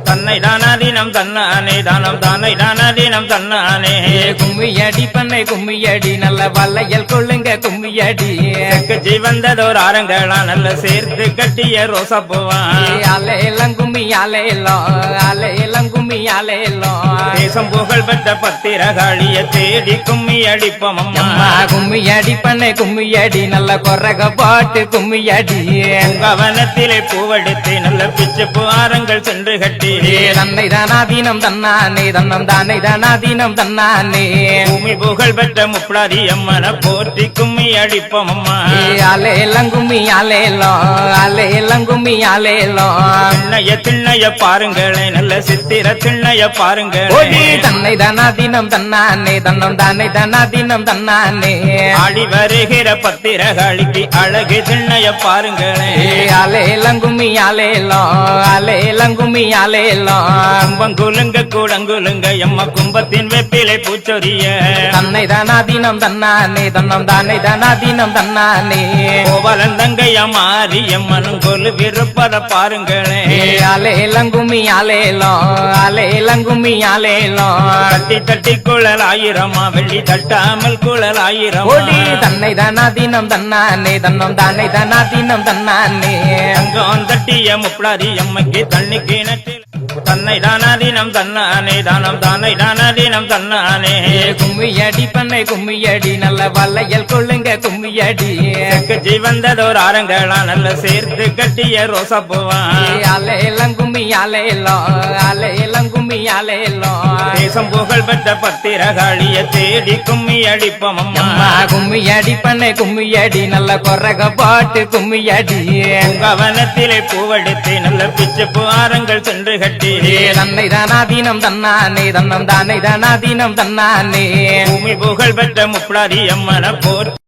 தன்னை தானாதீனம் தன்னானே தானம் தானை தானாதீனம் தன்னானே கும்மியடி பண்ணை கும்மியடி நல்ல வளையல் கொள்ளுங்க கும்மியடி கட்சி வந்ததோர் ஆரங்களா நல்ல சேர்த்து கட்டிய ரோசா பூவான் அலையெல்லாம் கும்மி அலையெல்லாம் கும்மி அலையெல்லாம் தேசம் புகழ் பெற்ற பத்திரகாளிய தேடி கும்மி அடிப்போம் அம்மா கும்மியடி பண்ணை கும்மியடி நல்ல கொரக பாட்டு கும்மியடி கவனத்திலே பூவெடுத்து நல்ல பிச்சு புகாரங்கள் சென்று கட்டி தன்னை தானாதீனம் தன்னானே தன்னம் தானே தானாதீனம் தன்னானே பூமி புகழ் பெற்ற முப்படாதி அம்மனை போற்றி கும்மி அடிப்போம் அம்மா அலையெல்லாம் கும்மி அலையெல்லாம் கும்மி அலையெல்லாம் திண்ணைய பாருங்களே நல்ல சித்திர திண்ணைய பாருங்க தன்னை தானாதீனம் தன்னானே தன்னம் தானே தானாதீனம் தன்னானே ஆடி வருகிற பத்திரகாளிக்கு அழகு திண்ணைய பாருங்களே அலையெல்லாம் கும்மி அலையெல்லாம் கும்மி அலையெல்லாம் கும்பங்குலுங்க கூடங்குலுங்க எம்மா கும்பத்தின் வெப்பிலை பூச்சொரிய தன்னை தானாதீனம் தன்னானே தன்னம் தானே தானாதீனம் தன்னானே கோவலந்தங்கைய மாறி எம்மனும் கொலு விருப்பத பாருங்களே அலையெல்லாம் கும்மி அலையெல்லாம் கும்மி அலையெல்லாம் தட்டி தட்டி குழல் ஆயிரமா வெள்ளி தட்டாமல் குழல் ஆயிரம் தன்னை தானாதீனம் தன்னானே தன்னம் தானே தானாதீனம் தன்னானே அங்கம் தட்டிய முப்படாதி எம்மைக்கு தண்ணி கிணற்றில் தன்னை தானாதீனம் தன்னானே தானம் தானை தானாதீனம் தன்னானே கும்மியடி பண்ணை கும்மியடி நல்ல வளையல் கொள்ளுங்க கும்மியடி கட்சி வந்ததோர் ஆரங்களா நல்ல சேர்த்து கட்டிய ரோசா பூவான் அலையெல்லாம் கும்மி அலையெல்லாம் கும்மி அலையெல்லாம் தேசம் புகழ் பெற்ற பத்திரகாளிய தேடி கும்மி அடிப்போம் அம்மா கும்மியடி பண்ணை கும்மியடி நல்ல கொரக பாட்டு கும்மியடி கவனத்திலே பூவெடுத்து நல்ல பிச்சு புகாரங்கள் சென்று கட்டி தன்னை தானாதீனம் தன்னானே தன்னம் தானே தானாதீனம் தன்னானே பூமி புகழ் பெற்ற முப்படாதி அம்மனை போற்றி